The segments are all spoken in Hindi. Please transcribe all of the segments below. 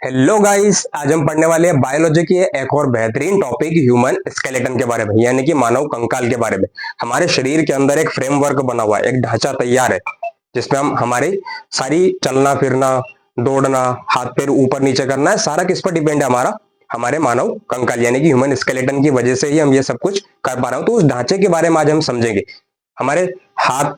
हेलो गाइस, आज हम पढ़ने वाले हैं बायोलॉजी की एक और बेहतरीन टॉपिक ह्यूमन स्केलेटन के बारे में, यानी कि मानव कंकाल के बारे में। हमारे शरीर के अंदर एक फ्रेमवर्क बना हुआ है, एक ढांचा तैयार है जिसमें हम हमारी सारी चलना फिरना, दौड़ना, हाथ पैर ऊपर नीचे करना है, सारा किस पर डिपेंड है? हमारे मानव कंकाल यानी कि ह्यूमन स्केलेटन की वजह से ही हम ये सब कुछ कर पा रहे हो। तो उस ढांचे के बारे में आज हम समझेंगे। हमारे हाथ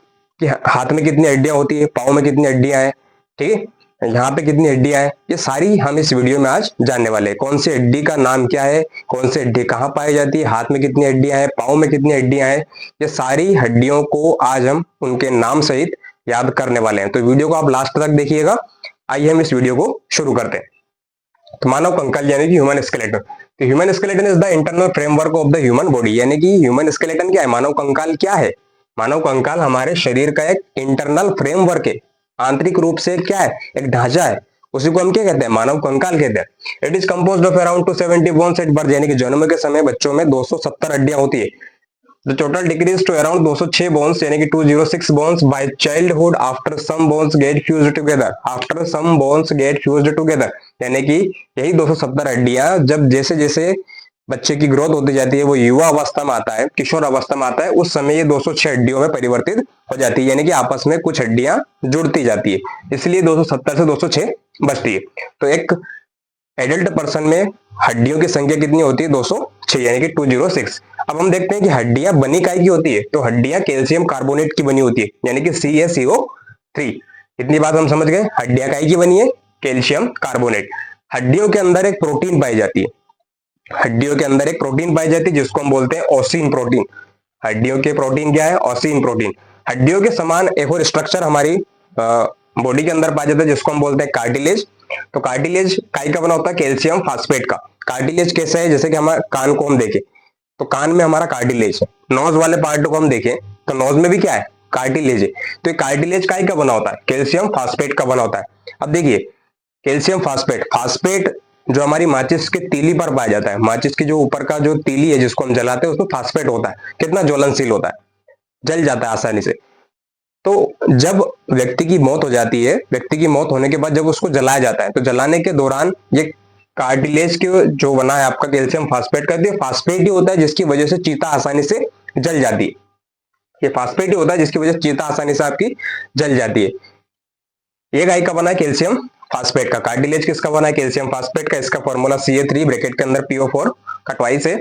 हाथ में कितनी हड्डियां होती है, पाँव में कितनी हड्डियां हैं, ठीक है, यहाँ पे कितनी हड्डियां हैं, ये सारी हम इस वीडियो में आज जानने वाले हैं। कौन सी हड्डी का नाम क्या है, कौन सी हड्डी कहाँ पाई जाती है, हाथ में कितनी हड्डियां हैं, पाँव में कितनी हड्डियां हैं, ये सारी हड्डियों को आज हम उनके नाम सहित याद करने वाले हैं। तो वीडियो को आप लास्ट तक देखिएगा। आइए हम इस वीडियो को शुरू करते हैं। तो मानव कंकाल यानी कि ह्यूमन स्केलेटन। तो human skeleton is the internal framework of the human body, यानी कि ह्यूमन स्केलेटन क्या है, मानव कंकाल क्या है? मानव कंकाल हमारे शरीर का एक इंटरनल फ्रेमवर्क है, आंतरिक रूप से क्या है, एक ढांचा है। उसी को हम क्या कहते हैं, मानव कंकाल कहते हैं। It is composed of around 270 bones at birth, यानी कि जन्म के समय बच्चों में 270 हड्डियां होती है। The total decrease to around 206 bones यानी कि 206 bones by childhood after some bones get fused together, after some bones get fused together, यानी कि यही 270 हड्डियां जब जैसे जैसे बच्चे की ग्रोथ होती जाती है, वो युवा अवस्था में आता है, किशोर अवस्था में आता है, उस समय ये 206 हड्डियों में परिवर्तित हो जाती है, यानी कि आपस में कुछ हड्डियां जुड़ती जाती है, इसलिए 270 से 206 बचती है। तो एक एडल्ट पर्सन में हड्डियों की संख्या कितनी होती है, 206 यानी कि 206। अब हम देखते हैं कि हड्डियां बनी काय की होती है, तो हड्डियां कैल्शियम कार्बोनेट की बनी होती है, यानी कि CaCO3। इतनी बात हम समझ गए। हड्डियां काय की बनी है, कैल्शियम कार्बोनेट। हड्डियों के अंदर एक प्रोटीन पाई जाती है, हड्डियों के अंदर एक प्रोटीन पाई जाती है जिसको हम बोलते हैं ओसिन प्रोटीन। हड्डियों के प्रोटीन क्या है, ओसिन प्रोटीन। हड्डियों के समान एक और स्ट्रक्चर हमारी बॉडी के अंदर पाया जाता है जिसको हम बोलते हैं कार्टिलेज। तो कार्टिलेज काय का बना होता है, कैल्शियम फास्फेट का। कार्टिलेज कैसा है, जैसे कि हमारे कान को हम देखें तो कान में हमारा कार्टिलेज है। नोज वाले पार्ट को हम देखें तो नोज में भी क्या है, कार्टिलेज है। तो ये कार्टिलेज काय का बना होता है, कैल्शियम फास्फेट का बना होता है। अब देखिए, कैल्शियम फास्फेट, फास्फेट जो हमारी माचिस के तीली पर पाया जाता है, माचिस की जो ऊपर का जो तीली है जिसको हम जलाते हैं उसमें फास्फेट होता है, कितना ज्वलनशील होता है, जल जाता है आसानी से। तो जब व्यक्ति की मौत हो जाती है, व्यक्ति की मौत होने के बाद जब उसको जलाया जाता है, तो जलाने के दौरान ये कार्टिलेज के जो बना है आपका कैल्शियम फास्फेट का, ये फास्फेट ही होता है जिसकी वजह से चीता आसानी से जल जाती है। ये फास्फेट ही होता है जिसकी वजह से चीता आसानी से आपकी जल जाती है। ये गाय का बना है कैल्शियम फास्फेट का। कार्टिलेज किसका बना है, कैल्शियम फास्फेट का। इसका फॉर्मूला Ca3 ब्रैकेट के अंदर PO4 का ट्वाइस है।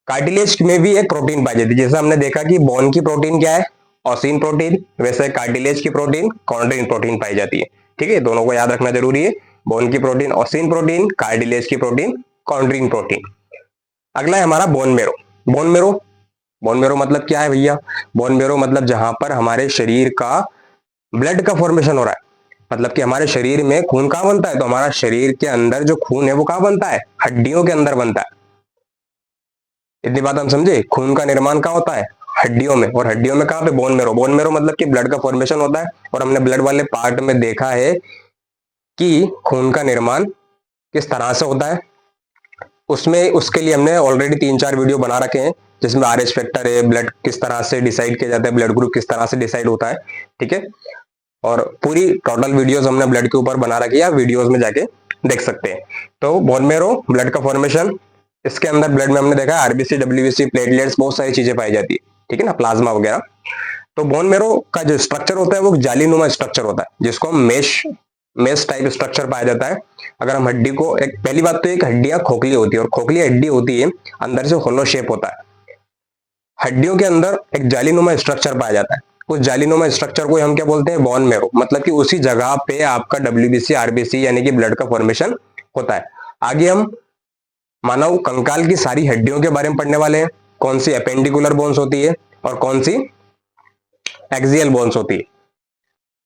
कार्टिलेज में भी एक प्रोटीन पाई जाती है, जैसे हमने देखा कि बोन की प्रोटीन क्या है, ओसिन प्रोटीन, वैसे कार्टिलेज की प्रोटीन कॉन्ड्रिन प्रोटीन पाई जाती है। ठीक है, दोनों को याद रखना जरूरी है। बोन की प्रोटीन ओसिन प्रोटीन, कार्टिलेज की प्रोटीन कॉन्ड्रिन प्रोटीन। अगला है हमारा bone marrow. Bone marrow, bone marrow मतलब क्या है भैया? बोन मेरो मतलब जहां पर हमारे शरीर का ब्लड का फॉर्मेशन हो रहा है, मतलब कि हमारे शरीर में खून कहाँ बनता है, तो हमारा शरीर के अंदर जो खून है वो कहाँ बनता है, हड्डियों के अंदर बनता है। इतनी बात हम समझे। खून का निर्माण कहाँ होता है, हड्डियों में, और हड्डियों में कहाँ पे, बोन मेरो। बोन मेरो मतलब कि ब्लड का फॉर्मेशन होता है, और हमने ब्लड वाले पार्ट में देखा है कि खून का निर्माण किस तरह से होता है। उसमें उसके लिए हमने ऑलरेडी 3-4 वीडियो बना रखे हैं, जिसमें RH फैक्टर है, ब्लड किस तरह से डिसाइड किया जाता है, ब्लड ग्रुप किस तरह से डिसाइड होता है। ठीक है, और पूरी टोटल वीडियोस हमने ब्लड के ऊपर बना रखी है, वीडियोस में जाके देख सकते हैं। तो बोन मेरो, ब्लड का फॉर्मेशन, इसके अंदर ब्लड में हमने देखा RBC, WBC, प्लेटलेट्स, बहुत सारी चीजें पाई जाती है, ठीक है ना, प्लाज्मा वगैरह। तो बोन मेरो का जो स्ट्रक्चर होता है वो जालीनुमा स्ट्रक्चर होता है, जिसको हम मेश मेश टाइप स्ट्रक्चर पाया जाता है। अगर हम हड्डी को, एक पहली बात तो एक हड्डियां खोखली होती है, और खोखली हड्डी होती है, अंदर से होलो शेप होता है। हड्डियों के अंदर एक जालीनुमा स्ट्रक्चर पाया जाता है, उस जालीनुमा स्ट्रक्चर को हम क्या बोलते हैं, बोन मेरो। मतलब कि उसी जगह पे आपका WBC, RBC यानी कि ब्लड का फॉर्मेशन होता है। आगे हम मानव कंकाल की सारी हड्डियों के बारे में पढ़ने वाले हैं। कौन सी एपेंडिकुलर बोन्स होती है और कौन सी एक्सियल बोन्स होती है।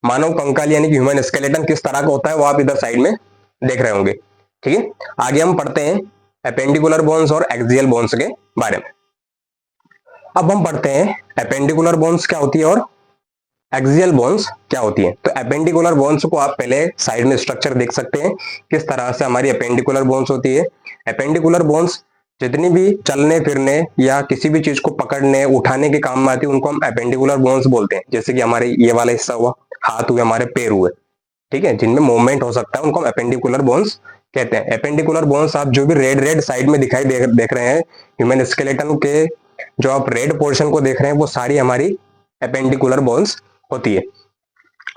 मानव कंकाल यानी कि ह्यूमन स्केलेटन किस तरह का होता है वो आप इधर साइड में देख रहे होंगे। ठीक है, आगे हम पढ़ते हैं एपेंडिकुलर बोन्स और एक्सियल बोन्स के बारे में। अब हम पढ़ते हैं एपेंडिकुलर बोन्स क्या होती है और एक्सियल बोन्स क्या होती है। तो एपेंडिकुलर बोन्स को आप पहले साइड में स्ट्रक्चर देख सकते हैं, किस तरह से हमारी एपेंडिकुलर बोन्स होती है। एपेंडिकुलर बोन्स जितनी भी चलने फिरने या किसी भी चीज को पकड़ने उठाने के काम में आती है, उनको हम एपेंडिकुलर बोन्स बोलते हैं। जैसे कि हमारे ये वाला हिस्सा हुआ, हाथ हुए, हमारे पैर हुए, ठीक है, जिनमें मूवमेंट हो सकता है, उनको हम एपेंडिकुलर बोन्स कहते हैं। एपेंडिकुलर बोन्स आप जो भी रेड रेड साइड में दिखाई देख रहे हैं ह्यूमन स्केलेटन के, जो आप रेड पोर्शन को देख रहे हैं वो सारी हमारी एपेंडिकुलर बोन्स होती है।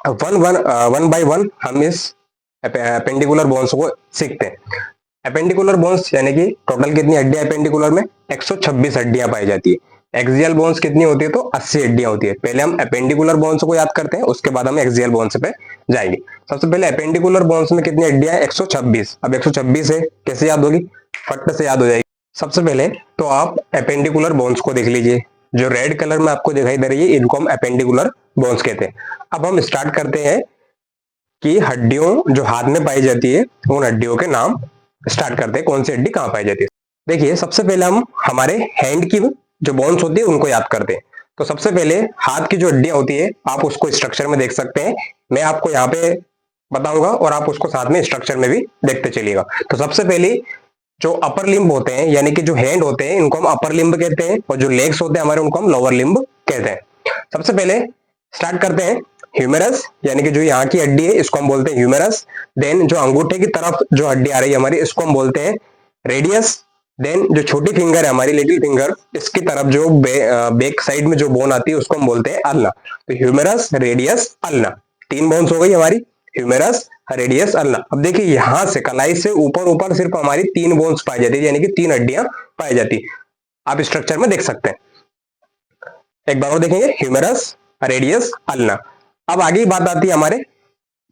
वन बाय वन हम इस एपेंडिकुलर बोन्स को सीखते हैं। एपेंडिकुलर बोन्स यानी कि टोटल कितनी हड्डियां एपेंडिकुलर में? 126 हड्डियां पाई जाती है। एक्सियल बोन्स कितनी होती है? तो 80 हड्डियां होती है। पहले हम एपेंडिकुलर बोन्स को याद करते हैं, उसके बाद हम एक्सियल बोन्स पे जाएंगे। सबसे पहले एपेंडिकुलर बोन्स में कितनी हड्डियां? 126। अब 126 है, कैसे याद होगी? फट से याद हो जाएगी। सबसे पहले तो आप एपेंडिकुलर बोन्स को देख लीजिए, जो रेड कलर में आपको दिखाई दे रही है इनको हम एपेंडिकुलर बोन्स कहते हैं। अब हम स्टार्ट करते हैं कि हड्डियों जो हाथ में पाई जाती है उन हड्डियों के नाम स्टार्ट करते हैं, कौन सी हड्डी कहां पाई जाती है। देखिए सबसे पहले हम हमारे हैंड की जो बोन्स होती है उनको याद करते हैं। तो सबसे पहले हाथ की जो हड्डियां होती है आप उसको स्ट्रक्चर में देख सकते हैं, मैं आपको यहाँ पे बताऊंगा और आप उसको साथ में स्ट्रक्चर में भी देखते चलिएगा। तो सबसे पहले जो अपर लिम्ब होते हैं यानी कि जो हैंड होते हैं इनको हम अपर लिम्ब कहते हैं, और जो लेग्स होते हैं हमारे उनको हम लोअर लिम्ब कहते हैं। सबसे पहले स्टार्ट करते हैं ह्यूमेरस, यानी कि जो यहाँ की हड्डी है इसको हम बोलते हैं ह्यूमेरस। देन जो अंगूठे की तरफ जो हड्डी आ रही है हमारी इसको हम बोलते हैं रेडियस। देन जो छोटी फिंगर है हमारी लिटिल फिंगर, इसकी तरफ जो बैक साइड में जो बोन आती है उसको हम बोलते हैं अल्ना। तो ह्यूमेरस, रेडियस, अल्ना, 3 बोन्स हो गई हमारी, ह्यूमेरस, रेडियस, अल्ना। अब देखिए यहां से कलाई से ऊपर ऊपर सिर्फ हमारी 3 बोन्स पाई जाती है, यानी कि 3 हड्डियां पाई जाती है। आप स्ट्रक्चर में देख सकते हैं, एक बार और देखेंगे, ह्यूमेरस, रेडियस, अल्ना। अब आगे बात आती है हमारे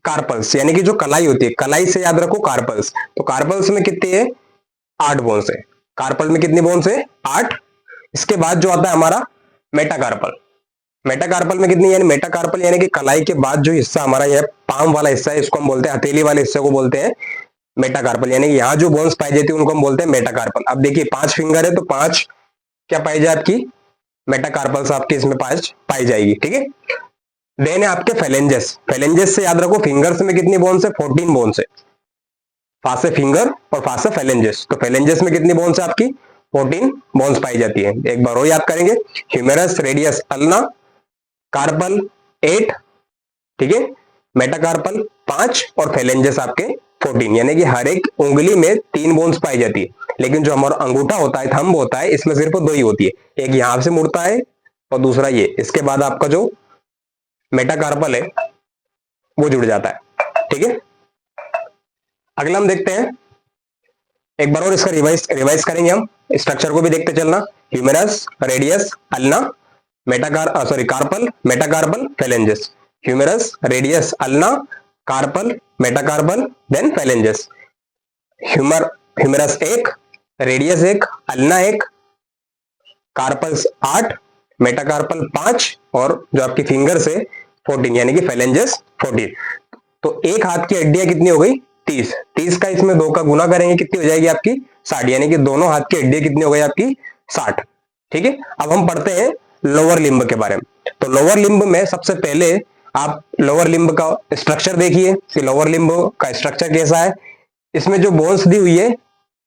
कार्पल्स, यानी कि जो कलाई होती है, कलाई से याद रखो कार्पल्स। तो कार्पल्स में कितने है? 8 बोन्स है। कार्पल में कितनी बोन्स है? 8। इसके बाद जो आता है हमारा मेटाकार्पल। मेटाकार्पल में कितनी, यानी मेटाकार्पल यानी कि कलाई के बाद जो हिस्सा हमारा यह पाम वाला हिस्सा है इसको हम बोलते हैं, हथेली वाले हिस्से को बोलते हैं मेटाकार्पल, यानी कि यहाँ जो बोन्स पाई जाती है उनको हम बोलते हैं मेटाकार्पल। अब देखिए 5 फिंगर है तो 5 क्या पाई जाए आपकी? मेटाकार्पल्स आपकी इसमें 5 पाई जाएगी, ठीक है। देन है आपके फेलेंजेस। फेलेंजेस से याद रखो फिंगर्स में कितनी बोन्स है? 14 बोन्स है। फास्ट से फिंगर और फास्ट से फेलेंजेस। तो फेलेंजेस में कितनी बोन्स है आपकी? 14 बोन्स पाई जाती है। एक बार और याद करेंगे, ह्यूमेरस, रेडियस, अल्ना, कार्पल 8, ठीक है, मेटाकार्पल 5 और फेलेंजेस आपके 14, यानी कि हर एक उंगली में 3 बोन्स पाई जाती है। लेकिन जो हमारा अंगूठा होता है, थंब होता है, इसमें सिर्फ 2 ही होती है, एक यहां से मुड़ता है और दूसरा ये। इसके बाद आपका जो मेटाकार्पल है वो जुड़ जाता है, ठीक है। अगला हम देखते हैं, एक बार और इसका रिवाइज करेंगे हम, स्ट्रक्चर को भी देखते चलना। Humerus, radius, ulna, carpal, metacarpal, phalanges. Humerus, radius, ulna, carpal, metacarpal, then phalanges. Humerus 1, radius 1, ulna 1, carpals 8, metacarpal 5 और जो आपकी फिंगर्स है 14, यानी कि फेलेंजेस 14। तो एक हाथ की हड्डियां कितनी हो गई? 30। 30 का इसमें 2 का गुना करेंगे कितनी हो जाएगी आपकी? 60, यानी कि दोनों हाथ की हड्डियां कितनी हो गई आपकी? 60, ठीक है। अब हम पढ़ते हैं लोअर लिम्ब के बारे में। तो लोअर लिम्ब में सबसे पहले आप लोअर लिम्ब का स्ट्रक्चर देखिए कि लोअर लिम्ब का स्ट्रक्चर कैसा है। इसमें जो बोन्स दी हुई है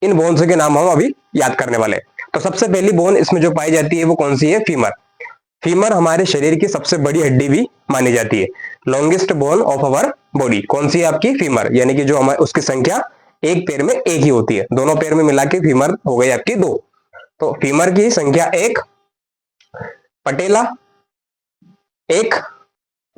इन बोन्स के नाम हम अभी याद करने वाले हैं। तो सबसे पहली बोन इसमें जो पाई जाती है वो कौन सी है? फीमर। फीमर हमारे शरीर की सबसे बड़ी हड्डी भी मानी जाती है। Longest bone of our body कौन सी है आपकी? फीमर, यानी कि जो हमारे उसकी संख्या एक पैर में एक ही होती है, दोनों पैर में मिला के फीमर हो गई आपकी 2। तो फीमर की संख्या 1। पटेला 1।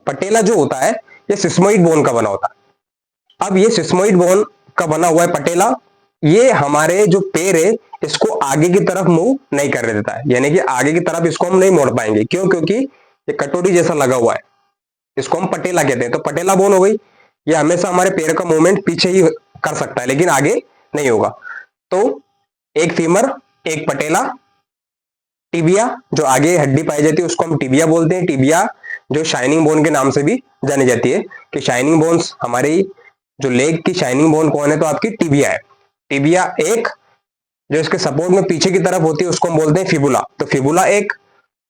पटेला जो होता है ये सिस्मोइड बोन का बना होता है। अब ये सिस्मोइड बोन का बना हुआ है पटेला, ये हमारे जो पैर है इसको आगे की तरफ मूव नहीं करने देता है, यानी कि आगे की तरफ इसको हम नहीं मोड़ पाएंगे। क्यों? क्योंकि ये कटोरी जैसा लगा हुआ है, इसको हम पटेला कहते हैं। तो पटेला बोन हो गई, ये हमेशा हमारे पैर का मूवमेंट पीछे ही कर सकता है लेकिन आगे नहीं होगा। तो एक फीमर, एक पटेला। टिबिया जो आगे हड्डी पाई जाती है उसको हम टिबिया बोलते हैं। टिबिया जो शाइनिंग बोन के नाम से भी जानी जाती है, कि शाइनिंग बोन्स हमारी जो लेग की शाइनिंग बोन कौन है? तो आपकी टिबिया है। टिबिया 1। जो इसके सपोर्ट में पीछे की तरफ होती है उसको हम बोलते हैं फिबुला। तो फिबुला 1।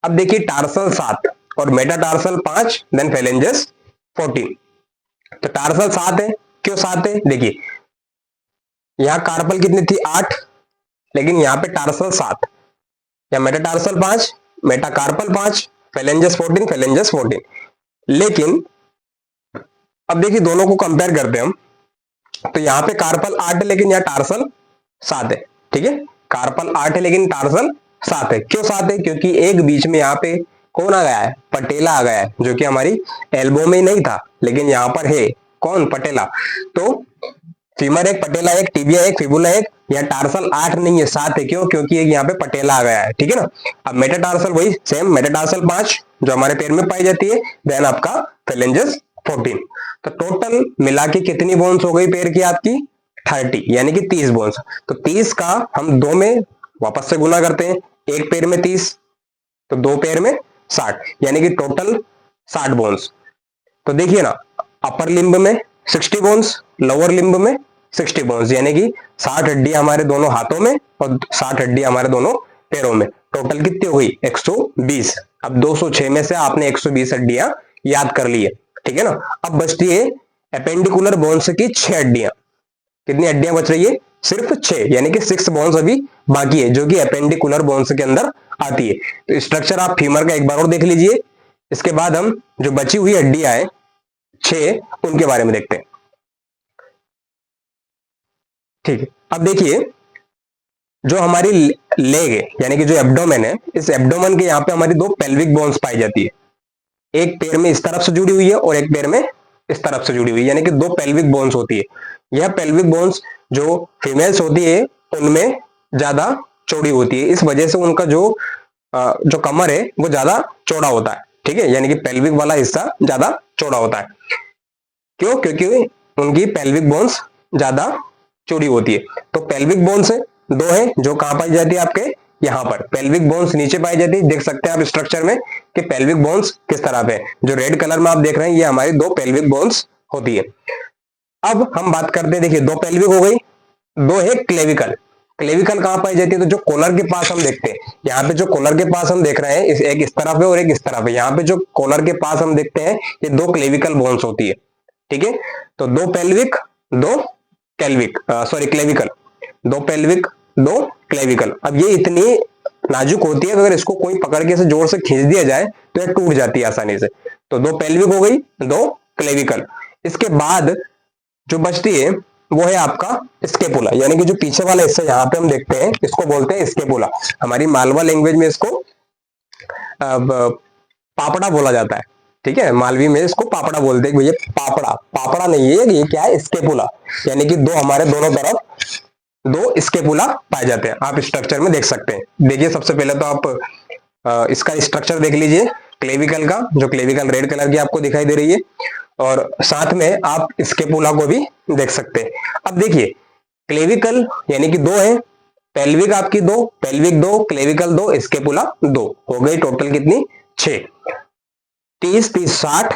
अब देखिए टार्सल 7 और मेटाटार्सल 5, देन फेलेंजेस 14। तो टार्सल 7 है, क्यों 7 है? देखिए यहाँ कार्पल कितनी थी? 8, लेकिन यहाँ पे टार्सल 7, या मेटाटार्सल 5, मेटाकार्पल 5, फेलेंजेस 14, फेलेंजेस 14। लेकिन अब देखिए दोनों को कंपेयर करते हैं हम। तो यहाँ पे कार्पल 8 है लेकिन यहाँ टार्सल 7 है। ठीक है, कार्पल 8 है लेकिन टार्सल 7 है। क्यों 7 है? क्योंकि एक बीच में यहाँ पे कौन आ गया है? पटेला आ गया है, जो कि हमारी एल्बो में नहीं था लेकिन यहाँ पर है। कौन? पटेला। तो फीमर एक, पटेला एक, टिबिया एक, फिबुला एक। यहाँ टार्सल 8 नहीं है, 7 है। क्यों? क्योंकि यहाँ पे पटेला आ गया है। ठीक है ना। अब मेटाटार्सल वही सेम, मेटाटार्सल 5 जो हमारे पैर में पाई जाती है। देन आपका फेलेंजेस 14। तो टोटल मिला के कितनी बोन्स हो गई पैर की आपकी? 30, यानी कि 30 बोन्स। तो 30 का हम 2 में वापस से गुना करते हैं। एक पैर में 30 तो 2 पैर में 60, यानी कि टोटल 60 बोन्स। तो देखिए ना, अपर लिम्ब में 60 बोन्स, लोअर लिम्ब में 60 बोन्स, यानी कि 60 हड्डियां हमारे दोनों हाथों में और 60 हड्डियां हमारे दोनों पैरों में। टोटल कितनी हो गई? 120। अब 206 में से आपने 120 हड्डियां याद कर ली है। ठीक है ना। अब बचती है एपेंडिकुलर बोन्स की 6 हड्डियां। कितनी हड्डियां बच रही है? सिर्फ 6, यानी कि 6 बोन्स अभी बाकी है, जो कि एपेंडिकुलर बोन्स के अंदर आती है। तो स्ट्रक्चर आप फीमर का एक बार और देख लीजिए। इसके बाद हम जो बची हुई हड्डियां हैं 6, उनके बारे में देखते हैं। ठीक है, अब देखिए, जो हमारी लेग है यानी कि जो एब्डोमेन है, इस एब्डोमेन के यहाँ पे हमारी 2 पेल्विक बोन्स पाई जाती है। एक पैर में इस तरफ से जुड़ी हुई है और एक पैर में इस तरफ से जुड़ी हुई है, यानी कि 2 पेल्विक बोन्स होती है। यह पेल्विक बोन्स जो फीमेल्स होती है उनमें ज्यादा चौड़ी होती है। इस वजह से उनका जो कमर है वो ज्यादा चौड़ा होता है। ठीक है, यानी कि पेल्विक वाला हिस्सा ज्यादा चौड़ा होता है। क्यों? क्योंकि उनकी पेल्विक बोन्स ज्यादा चौड़ी होती है। तो पेल्विक बोन्स 2 है, जो कहां पाई जाती है? आपके यहाँ पर। पेल्विक बोन्स नीचे पाई जाती है। देख सकते हैं आप स्ट्रक्चर में कि पेल्विक बोन्स किस तरह पे। जो रेड कलर में आप देख रहे हैं, ये हमारी 2 पेल्विक बोन्स होती है। अब हम बात करते हैं, देखिए 2 पेल्विक हो गई, 2 है क्लेविकल। क्लेविकल कहां पाई जाती है? तो जो कॉलर के पास हम देखते हैं, यहाँ पे जो कॉलर के पास हम देख रहे हैं, एक इस तरफ है और एक इस तरफ है। यहाँ पे जो कॉलर के पास हम देखते हैं, ये 2 क्लेविकल बोन्स होती है। ठीक है, तो 2 pelvic, 2 calvic, sorry clavicle, 2 pelvic, 2 clavicle. अब ये इतनी नाजुक होती है कि अगर इसको कोई पकड़ के से जोर से खींच दिया जाए तो ये टूट जाती है आसानी से। तो 2 पेल्विक हो गई, 2 क्लेविकल। इसके बाद जो बचती है वो है आपका स्केपुला, यानी कि जो पीछे वाला हिस्सा यहाँ पे हम देखते हैं, इसको बोलते हैं स्केपुला। हमारी मालवा लैंग्वेज में इसको पापड़ा बोला जाता है। ठीक है, मालवी में इसको पापड़ा बोलते हैं। ये पापड़ा, पापड़ा नहीं है, ये क्या है? स्केपुला, यानी कि 2 हमारे दोनों तरफ 2 स्केपुला पाए जाते हैं। आप स्ट्रक्चर में देख सकते हैं। देखिए, सबसे पहले तो आप इसका स्ट्रक्चर देख लीजिए क्लेविकल का, जो क्लेविकल रेड कलर की आपको दिखाई दे रही है, और साथ में आप स्केपुला को भी देख सकते हैं। अब देखिए, क्लेविकल यानी कि 2 है, पेल्विक आपकी 2, पेल्विक 2, क्लेविकल 2, स्केपुला 2, हो गई टोटल कितनी? 6। 30, 30, 60,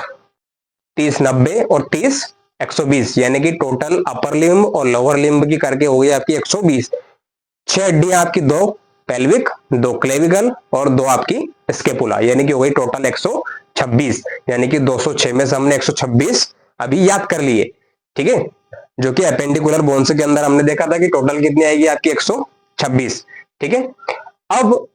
30, 90 और 30, 120, यानी कि टोटल अपर लिम्ब और लोअर लिम्ब की करके हो गई आपकी 120। 6 हड्डियां आपकी, 2 पेल्विक, 2 क्लेविकल और 2 आपकी स्केपुला, यानी कि हो गई टोटल 126। यानी कि 206 में से हमने 126 अभी याद कर लिए। ठीक है, जो कि एपेंडिकुलर बोन्स के अंदर हमने देखा था कि टोटल कितनी आएगी आपकी? 126। ठीक है, अब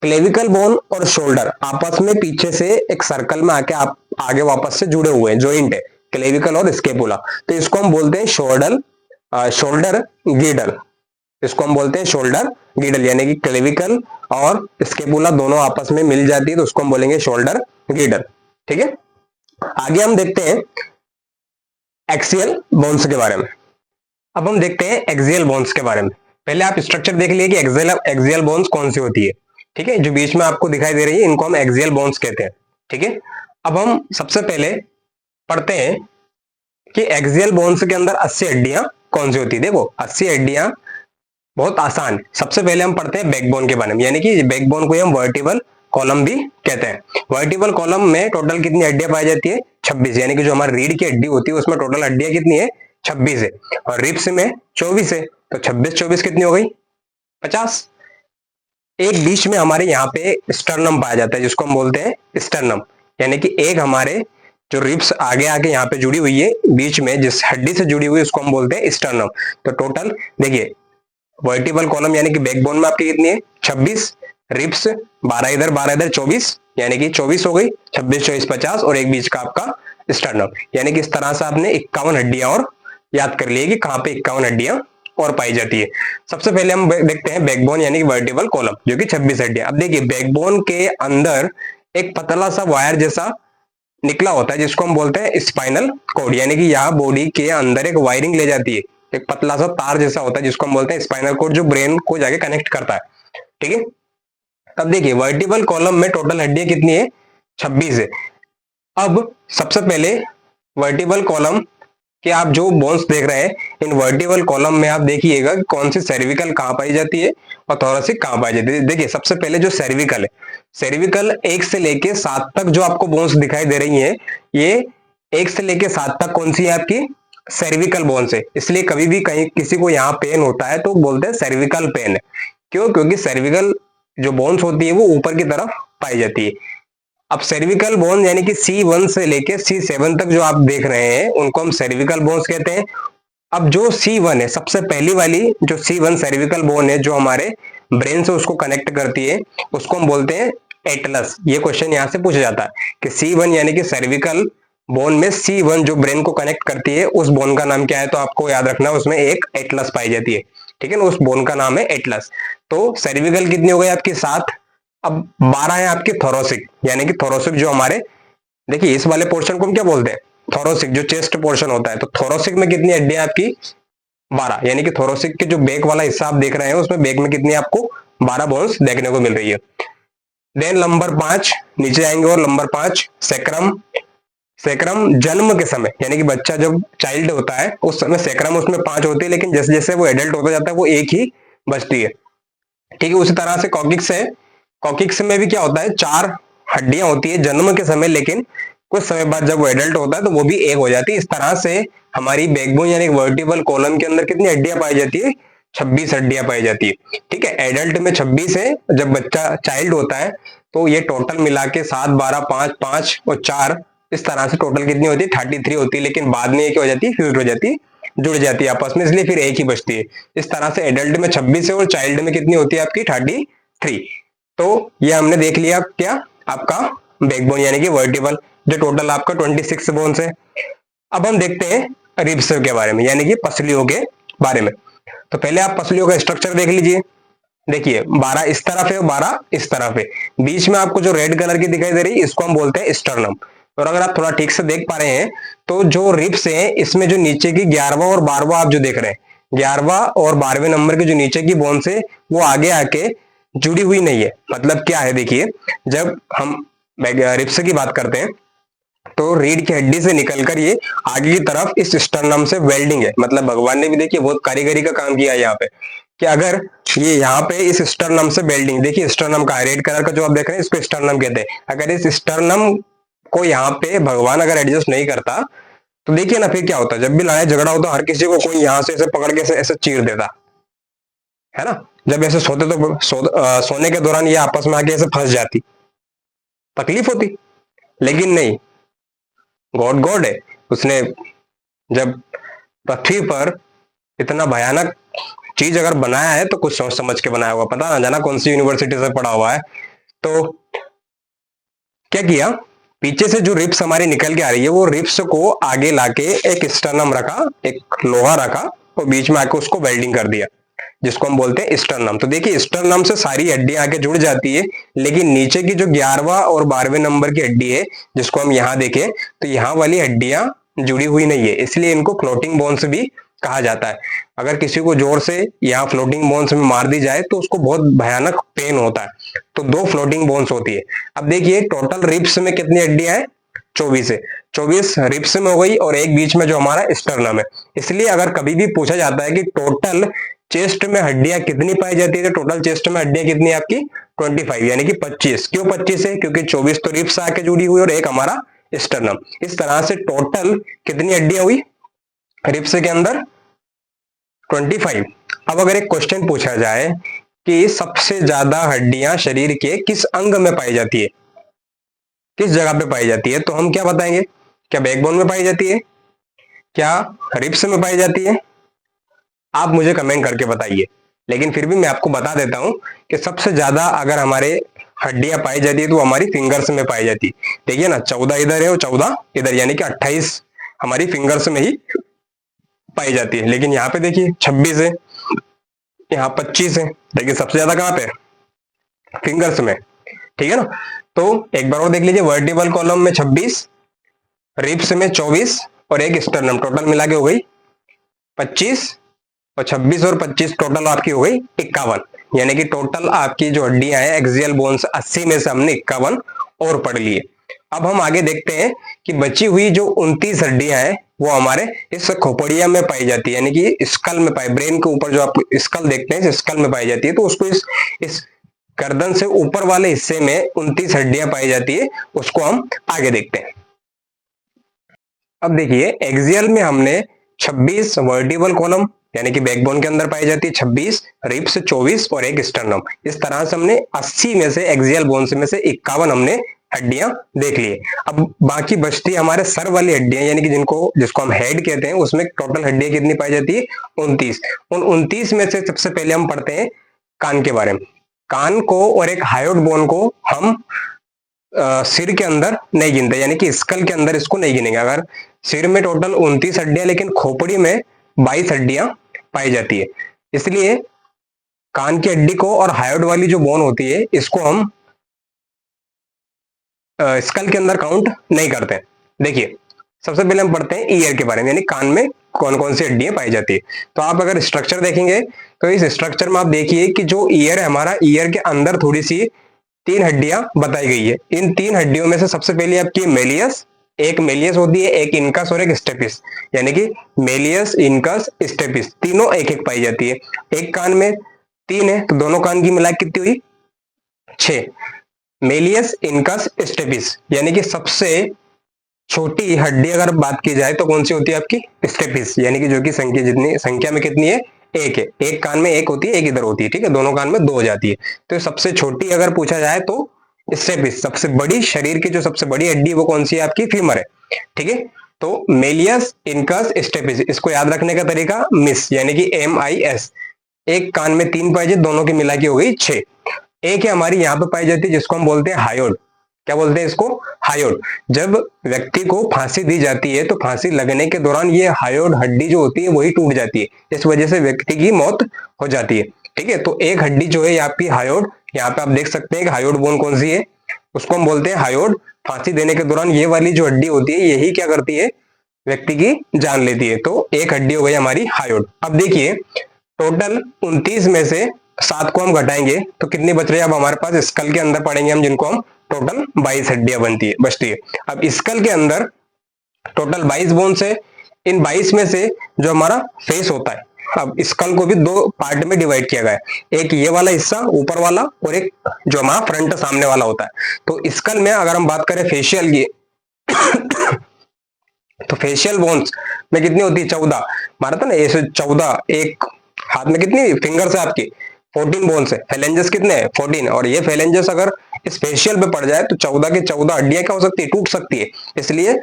क्लेविकल बोन और शोल्डर आपस में पीछे से एक सर्कल में आके आप आगे वापस से जुड़े हुए हैं, जॉइंट है क्लेविकल और स्केपुला। तो इसको हम बोलते हैं शोल्डर गीडल। इसको हम बोलते हैं शोल्डर गीडल, यानी कि क्लेविकल और स्केपुला दोनों आपस में मिल जाती है, तो उसको हम बोलेंगे शोल्डर गीडल। ठीक है, आगे हम देखते हैं एक्सियल बोन्स के बारे में। अब हम देखते हैं एक्सियल बोन्स के बारे में। पहले आप स्ट्रक्चर देख लिए कि एक्सियल बोन्स कौन सी होती है। ठीक है, जो बीच में आपको दिखाई दे रही है, इनको हम एक्सियल बोन्स कहते हैं। ठीक है, अब हम सबसे पहले पढ़ते हैं कि एक्सियल बोन्स के अंदर 80 हड्डियां कौन सी होती है। देखो 80 हड्डियां बहुत आसान। सबसे पहले हम पढ़ते हैं बैकबोन के बारे में, यानी कि बैकबोन को हम वर्टिबल कॉलम भी कहते हैं। वर्टिबल कॉलम में टोटल कितनी हड्डियां पाई जाती है? 26, यानी कि जो हमारी रीढ़ की हड्डी होती है उसमें टोटल हड्डियां कितनी है? 26 है, और रिब्स में 24 है, तो 26 24 कितनी हो गई? 50। एक बीच में हमारे यहाँ पे स्टर्नम पाया जाता है, जिसको हम बोलते हैं स्टर्नम, यानी कि एक हमारे जो रिब्स आगे आगे यहाँ पे जुड़ी हुई है, बीच में जिस हड्डी से जुड़ी हुई है उसको हम बोलते हैं स्टर्नम। तो टोटल देखिए, वर्टिबल कॉलम यानी कि बैकबोन में आपकी कितनी है? 26, रिब्स 12 इधर 12 इधर 24, यानी कि 24 हो गई, 26 24 50, और एक बीच का आपका स्टर्नम, यानी कि इस तरह से आपने 51 हड्डियां और याद कर लिए कि कहाँ पे 51 हड्डियां और पाई जाती है। सबसे पहले हम देखते हैं बैकबोन यानी कि वर्टिबल कॉलम, जो कि 26 हड्डियां। अब देखिए बैकबोन के अंदर एक पतला सा वायर जैसा निकला होता है जिसको हम बोलते हैं स्पाइनल कोड, यानी कि यहाँ बॉडी के अंदर एक वायरिंग ले जाती है, एक पतला सा तार जैसा होता है जिसको हम बोलते हैं स्पाइनल कोड, जो ब्रेन को जाके कनेक्ट करता है। ठीक है, अब देखिए वर्टिबल कॉलम में टोटल हड्डियां कितनी है, 26 है। अब सबसे पहले वर्टिबल कॉलम कि आप जो बोन्स देख रहे हैं, इन वर्टिबल कॉलम में आप देखिएगा कौन सी सर्विकल कहाँ पाई जाती है और थोरेसिक कहाँ पाई जाती है। देखिए सबसे पहले जो सर्विकल है, सर्विकल 1 से लेके 7 तक जो आपको बोन्स दिखाई दे रही हैं, ये 1 से लेके 7 तक कौन सी है आपकी, सर्विकल बोन्स है। इसलिए कभी भी कहीं किसी को यहाँ पेन होता है तो बोलते हैं सर्विकल पेन है। क्यों, क्योंकि सर्विकल जो बोन्स होती है वो ऊपर की तरफ पाई जाती है। अब सर्विकल बोन यानी कि C1 से लेके C7 तक जो आप देख रहे हैं उनको हम सर्विकल बोन्स कहते हैं। अब जो C1 है, सबसे पहली वाली जो C1 सर्विकल बोन है जो हमारे ब्रेन से उसको कनेक्ट करती है, उसको हम बोलते हैं एटलस। ये क्वेश्चन यहाँ से पूछा जाता है कि C1 यानी कि सर्विकल बोन में C1 जो ब्रेन को कनेक्ट करती है उस बोन का नाम क्या है, तो आपको याद रखना है उसमें एक एटलस पाई जाती है। ठीक है ना, उस बोन का नाम है एटलस। तो सर्विकल कितनी हो गई आपकी, 7। अब 12 है आपके थोरोसिक, यानी कि थोरोसिक जो हमारे, देखिए इस वाले पोर्शन को हम क्या बोलते हैं, थोरोसिक, जो चेस्ट पोर्शन होता है। तो थोरोसिक में कितनी हड्डियां आपकी, 12, यानी कि थोरोसिक के जो बैक वाला हिस्सा आप देख रहे हैं उसमें बैक में कितनी आपको 12 बोन्स देखने को मिल रही है। देन नंबर 5 नीचे आएंगे और नंबर 5 सेक्रम। सेक्रम जन्म के समय यानी कि बच्चा जब चाइल्ड होता है उस समय सेक्रम उसमें 5 होती है, लेकिन जैसे जैसे वो एडल्ट होता जाता है वो एक ही बचती है। ठीक है, उसी तरह से कॉकिक्स है, कॉकिक्स में भी क्या होता है, 4 हड्डियां होती है जन्म के समय, लेकिन कुछ समय बाद जब वो एडल्ट होता है तो वो भी एक हो जाती है। इस तरह से हमारी बैकबोन यानी वर्टिबल कॉलम के अंदर कितनी हड्डियां पाई जाती है, 26 हड्डियां पाई जाती है। ठीक है, एडल्ट में 26 है, जब बच्चा चाइल्ड होता है तो ये टोटल मिला के 7, 12, 5, 5 और 4, इस तरह से टोटल कितनी होती है, 33 होती है। लेकिन बाद में ये क्या हो जाती है, फ्यूज हो जाती है, जुड़ जाती है आपस में, इसलिए फिर एक ही बचती है। इस तरह से एडल्ट में 26 है और चाइल्ड में कितनी होती है आपकी, 33। तो ये हमने देख लिया क्या, आपका बैकबोन यानी कि वर्टिबल, जो टोटल आपका 26 बोन्स है। अब हम देखते हैं रिब्स के बारे में, यानी कि पसलियों के बारे में। तो पहले आप पसलियों का स्ट्रक्चर देख लीजिए। देखिए 12 इस तरफ है और 12 इस तरफ है, बीच में आपको जो रेड कलर की दिखाई दे रही है इसको हम बोलते हैं स्टर्नम। और अगर आप थोड़ा ठीक से देख पा रहे हैं तो जो रिब्स है इसमें जो नीचे की 11वां और 12वां आप जो देख रहे हैं, 11वां और 12वें नंबर के जो नीचे की बोन्स है वो आगे आके जुड़ी हुई नहीं है। मतलब क्या है, देखिए जब हम रिब्स की बात करते हैं तो रीढ़ की हड्डी से निकलकर ये आगे की तरफ इस स्टर्नम से वेल्डिंग है। मतलब भगवान ने भी देखिए बहुत कारीगरी का काम किया है यहाँ पे, कि अगर ये यहाँ पे इस स्टर्नम से वेल्डिंग, देखिए स्टर्नम का रेड कलर का जो आप देख रहे हैं इसको स्टर्नम कहते हैं। अगर इस स्टर्नम को यहाँ पे भगवान अगर एडजस्ट नहीं करता तो देखिए ना फिर क्या होता है, जब भी लड़ाई झगड़ा होता हर किसी को कोई यहाँ से ऐसे पकड़ के ऐसे चीर देता है ना। जब ऐसे सोते तो सोने के दौरान ये आपस में आके ऐसे फंस जाती, तकलीफ होती। लेकिन नहीं, गॉड गॉड है, उसने जब पृथ्वी पर इतना भयानक चीज अगर बनाया है तो कुछ सोच समझ के बनाया हुआ, पता ना जाना कौन सी यूनिवर्सिटी से पढ़ा हुआ है। तो क्या किया, पीछे से जो रिप्स हमारी निकल के आ रही है वो रिप्स को आगे लाके एक स्टर्नम रखा, एक लोहा रखा और बीच में आके उसको वेल्डिंग कर दिया, जिसको हम बोलते हैं स्टर्नम। तो देखिए स्टर्नम से सारी हड्डियां आके जुड़ जाती है, लेकिन नीचे की जो 11वां और 12वें नंबर की हड्डी है जिसको हम यहाँ देखें तो यहाँ वाली हड्डियां जुड़ी हुई नहीं है, इसलिए इनको फ्लोटिंग बोन्स भी कहा जाता है। अगर किसी को जोर से यहाँ फ्लोटिंग बोन्स में मार दी जाए तो उसको बहुत भयानक पेन होता है। तो 2 फ्लोटिंग बोन्स होती है। अब देखिए टोटल रिब्स में कितनी हड्डियां हैं, 24 है। 24 रिब्स में हो गई और एक बीच में जो हमारा स्टर्नम है। इसलिए अगर कभी भी पूछा जाता है कि टोटल चेस्ट में हड्डियां कितनी पाई जाती है, तो टोटल चेस्ट में हड्डियां कितनी है आपकी, 25 यानी कि 25। क्यों 25 है, क्योंकि 24 तो रिब्स आके जुड़ी हुई और एक हमारा स्टर्नम। इस तरह से टोटल कितनी हड्डियां हुई रिब्स के अंदर, 25। अब अगर एक क्वेश्चन पूछा जाए कि सबसे ज्यादा हड्डियां शरीर के किस अंग में पाई जाती है, किस जगह पे पाई जाती है, तो हम क्या बताएंगे, क्या बैकबोन में पाई जाती है, क्या रिब्स में पाई जाती है, आप मुझे कमेंट करके बताइए। लेकिन फिर भी मैं आपको बता देता हूं कि सबसे ज्यादा अगर हमारे हड्डियां पाई जाती है तो हमारी फिंगर्स में पाई जाती है। देखिए ना 14 इधर है और 14 इधर, यानी कि 28 हमारी फिंगर्स में ही पाई जाती है। लेकिन यहाँ पे देखिए 26 है, यहाँ 25 है, लेकिन सबसे ज्यादा कहाँ पे, फिंगर्स में, ठीक है ना। तो एक बार और देख लीजिए, वर्टिबल कॉलम में 26, रिप्स में 24 और एक स्टर्नम, टोटल मिला के हो गई 25, और 26 और 25 टोटल आपकी हो गई 51। यानी कि टोटल आपकी जो हड्डियां हैं एक्सियल बोन्स 80 में से हमने 51 और पढ़ लिए। अब हम आगे देखते हैं कि बची हुई जो 29 हड्डियां हैं वो हमारे इस खोपड़िया में पाई जाती है, यानी कि स्कल में पाई, ब्रेन के ऊपर जो आप स्कल देखते हैं स्कल में पाई जाती है। तो उसको इस गर्दन से ऊपर वाले हिस्से में 29 हड्डियां पाई जाती है, उसको हम आगे देखते हैं। अब देखिए एक्सियल में हमने 26 वर्टिबल कॉलम यानी कि बैकबोन के अंदर पाई जाती है, 26 रिब्स 24 और एक स्टर्नम। इस तरह से हमने 80 में से एक्सियल बोन्स में से 51 हमने हड्डियां देख लिए। अब बाकी बचती है हमारे सर वाली हड्डियां, यानी कि जिसको हम हेड कहते हैं, उसमें टोटल हड्डियां कितनी पाई जाती है, 29। उन 29 में से सबसे पहले हम पढ़ते हैं कान के बारे में। कान को और एक हायोड बोन को हम सिर के अंदर नहीं गिनते, यानी कि स्कल के अंदर इसको नहीं गिनेंगे। अगर सिर में टोटल 29 हड्डियां, लेकिन खोपड़ी में 22 हड्डियां पाई जाती है, इसलिए कान की हड्डी को और हायोड वाली जो बोन होती है इसको हम स्कल के अंदर काउंट नहीं करते। देखिए सबसे पहले हम पढ़ते हैं ईयर के बारे में, यानी कान में कौन कौन सी हड्डियां पाई जाती है। तो आप अगर स्ट्रक्चर देखेंगे तो इस स्ट्रक्चर में आप देखिए कि जो ईयर है हमारा, ईयर के अंदर थोड़ी सी 3 हड्डियां बताई गई है। इन 3 हड्डियों में से सबसे पहले आपकी मेलियस, एक मेलियस होती है, एक इनकस और एक स्टेपिस, यानी कि मेलियस, इनकस, स्टेपिस तीनों एक एक पाई जाती है। एक कान में 3 है तो दोनों कान की मिला कितनी हुई, 6। मेलियस, इनकस, स्टेपिस, यानी कि सबसे छोटी हड्डी अगर बात की जाए तो कौन सी होती है आपकी, स्टेपिस, यानी कि जो कि संख्या में कितनी है, एक है। एक कान में एक होती है, एक इधर होती है, ठीक है, दोनों कान में 2 हो जाती है। तो सबसे छोटी अगर पूछा जाए तो स्टेपिस। सबसे बड़ी शरीर की जो सबसे बड़ी हड्डी वो कौन सी है आपकी, फीमर है, ठीक है। तो मेलियस, इनकस, स्टेपिस, इसको याद रखने का तरीका मिस, यानी कि MIS। एक कान में 3 पाई जाती, दोनों की मिला की हो गई 6। एक है हमारी यहाँ पे पाई जाती है जिसको हम बोलते हैं हायोड। क्या बोलते हैं इसको, हायोड। जब व्यक्ति को फांसी दी जाती है तो फांसी लगने के दौरान ये हायोड हड्डी जो होती है वही टूट जाती है, इस वजह से व्यक्ति की मौत हो जाती है, ठीक है। तो एक हड्डी जो है आपकी हायोड, यहाँ पे आप देख सकते हैं कि हायोड बोन कौन सी है, उसको हम बोलते हैं हायोड। फांसी देने के दौरान ये वाली जो हड्डी होती है यही क्या करती है, व्यक्ति की जान लेती है। तो एक हड्डी हो गई हमारी हायोड। अब देखिए टोटल 29 में से 7 को हम घटाएंगे तो कितनी बच रही है, अब हमारे पास स्कल के अंदर पढ़ेंगे हम, जिनको हम टोटल 22 हड्डियां बचती है। अब स्कल के अंदर टोटल 22 बोन्स है। इन 22 में से जो हमारा फेस होता है, अब स्कल को भी 2 पार्ट में डिवाइड किया गया है, एक ये वाला हिस्सा ऊपर वाला और एक जो हमारा फ्रंट सामने वाला होता है। तो स्कल में अगर हम बात करें फेशियल की तो फेशियल बोन्स में कितनी होती है, 14। मारा था ना ऐसे 14, एक हाथ में कितनी फिंगर्स है आपकी, 14 बोन्स है। फेलेंजेस कितने हैं, 14। और ये फेलेंजेस अगर इस फेशियल पे पड़ जाए तो 14 की 14 हड्डियां क्या हो सकती है, टूट सकती है। इसलिए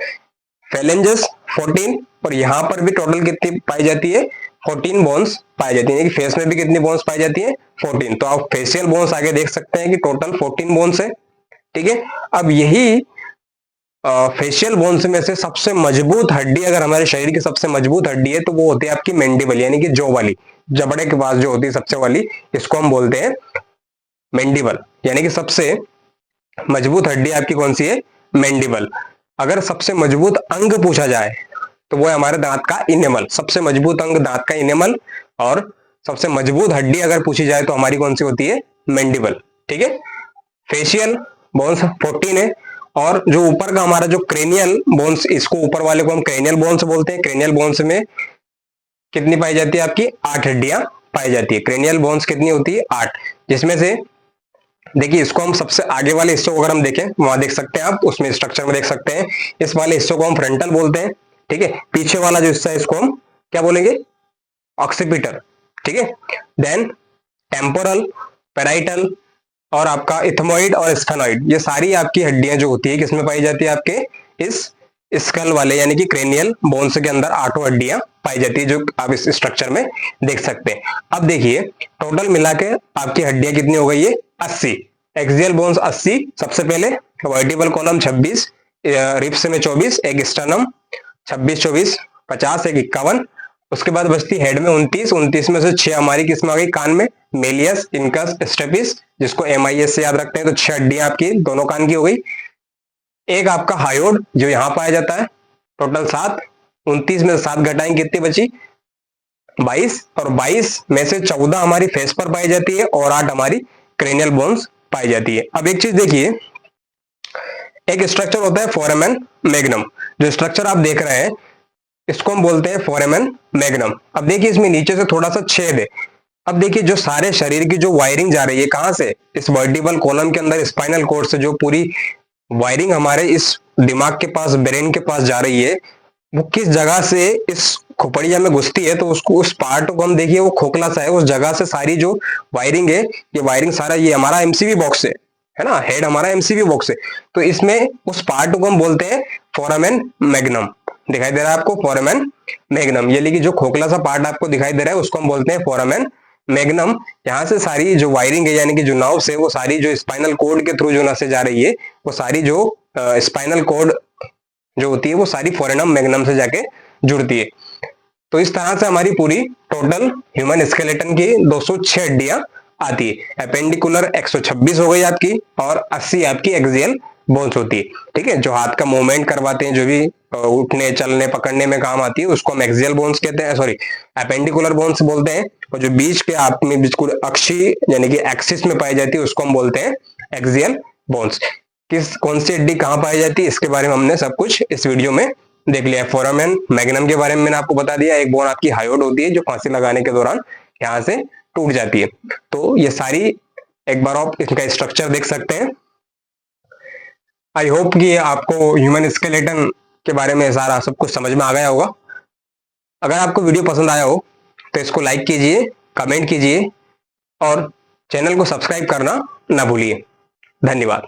फेलेंजेस 14, और यहाँ पर भी टोटल कितनी पाई जाती है, 14 बोन्स पाई जाती है। फेस में भी कितनी बोन्स पाई जाती है, 14। तो आप फेशियल बोन्स आगे देख सकते हैं कि टोटल 14 बोन्स है, ठीक है। अब यही फेशियल बोन्स में से सबसे मजबूत हड्डी अगर हमारे शरीर की सबसे मजबूत हड्डी है तो वो होती है आपकी मैंडिबल, यानी कि जॉ वाली, जबड़े के पास जो होती है सबसे वाली, इसको हम बोलते हैं मैंडिबल। यानी कि सबसे मजबूत हड्डी आपकी कौन सी है, मैंडिबल। अगर सबसे मजबूत अंग पूछा जाए तो वो है हमारे दांत का इनेमल। सबसे मजबूत अंग दांत का इनेमल, और सबसे मजबूत हड्डी अगर पूछी जाए तो हमारी कौन सी होती है, मैंडिबल, ठीक है। फेशियल बोन्स 14 है, और जो ऊपर का हमारा जो क्रेनियल बोन्स, इसको ऊपर वाले को हम क्रेनियल बोन्स बोलते हैं। क्रेनियल बोन्स में कितनी पाई जाती है आपकी, 8 हड्डियां पाई जाती है। क्रेनियल बोन्स कितनी होती है, 8, जिसमें से देखिए इसको हम सबसे आगे वाले हिस्से को अगर हम देखें, वहां देख सकते हैं आप, उसमें स्ट्रक्चर में देख सकते हैं, इस वाले हिस्से को हम फ्रंटल बोलते हैं, ठीक है। पीछे वाला जो हिस्सा है इसको हम क्या बोलेंगे, ऑक्सीपिटल, ठीक है। देन टेम्पोरल, पेराइटल, और आपका इथमोइड और स्फेनोइड, ये सारी आपकी हड्डियां जो होती है किसमें पाई जाती है, आपके इस स्कल वाले यानी कि क्रेनियल बोन्स के अंदर 8 हड्डियां पाई जाती है, जो आप इस स्ट्रक्चर में देख सकते हैं। अब देखिए टोटल मिला के आपकी हड्डियां कितनी हो गई है, 80। एक्सियल बोन्स 80 सबसे पहले, वर्टिबल कॉलम 26, रिब्स में 24, एक स्टर्नम 26, 24, 50, एक 51, उसके बाद बचती हेड में 29, 29 में से 6 हमारी किसमें आ गई, कान में, मेलियस, इनकस, स्टेपिस, जिसको MIS से याद रखते हैं। तो 6 हड्डियां आपकी दोनों कान की हो गई। एक आपका हायोड जो यहाँ पाया जाता है, टोटल 7, 29 में से 7 घटाएंगे कितनी बची, 22, और 22 में से 14 हमारी फेस पर पाई जाती है और 8 हमारी क्रेनियल बोन्स पाई जाती है। अब एक चीज देखिए, एक स्ट्रक्चर होता है फोरामेन मैग्नम, जो स्ट्रक्चर आप देख रहे हैं इसको हम बोलते हैं फोरामेन मैग्नम। अब देखिए इसमें नीचे से थोड़ा सा छेद है। अब देखिए जो सारे शरीर की जो वायरिंग जा रही है कहां से, इस वर्टिबल कॉलम के अंदर स्पाइनल कोर्ड से जो पूरी वायरिंग हमारे इस दिमाग के पास, ब्रेन के पास जा रही है, वो किस जगह से इस खोपड़िया में घुसती है। तो उसको, उस पार्ट को हम देखिए वो खोखला सा है, उस जगह से सारी जो वायरिंग है, ये वायरिंग सारा, ये हमारा MCV बॉक्स है ना, हेड हमारा MCV बॉक्स है। तो इसमें उस पार्ट को हम बोलते हैं फोरामेन मैग्नम। दिखाई दे रहा है आपको, फोरामेन मैग्नम, ये लेकिन जो खोखला सा पार्ट आपको दिखाई दे रहा है उसको हम बोलते हैं फोरामेन मैग्नम। यहाँ से सारी जो वायरिंग है, यानी कि जो नर्व्स है, वो सारी जो स्पाइनल कोड के थ्रू जो नसें जा रही है, वो सारी जो स्पाइनल कोड जो होती है वो सारी फोरेनम मैग्नम से जाके जुड़ती है। तो इस तरह से हमारी पूरी टोटल ह्यूमन स्केलेटन की 206 हड्डियां आती है। एपेंडिकुलर 126 हो गई आपकी, और 80 आपकी एक्सियल बोन्स होती है। ठीक है, जो हाथ का मूवमेंट करवाते हैं, जो भी उठने, चलने, पकड़ने में काम आती है, उसको हम एक्सियल बोन्स कहते हैं, सॉरी एपेंडिकुलर बोन्स बोलते हैं। और जो बीच के आप में बिल्कुल अक्षीय यानी कि एक्सिस में पाई जाती है उसको हम बोलते हैं एक्सियल बोन्स। किस, कौन सी हड्डी कहाँ पाई जाती है, इसके बारे में हमने सब कुछ इस वीडियो में देख लिया। फोरामेन मैग्नम के बारे में मैंने आपको बता दिया। एक बोन आपकी हायोड होती है जो फांसी लगाने के दौरान यहाँ से टूट जाती है। तो ये सारी, एक बार आप इसका स्ट्रक्चर देख सकते हैं। आई होप कि आपको ह्यूमन स्केलेटन के बारे में सारा सब कुछ समझ में आ गया होगा। अगर आपको वीडियो पसंद आया हो तो इसको लाइक कीजिए, कमेंट कीजिए और चैनल को सब्सक्राइब करना ना भूलिए। धन्यवाद।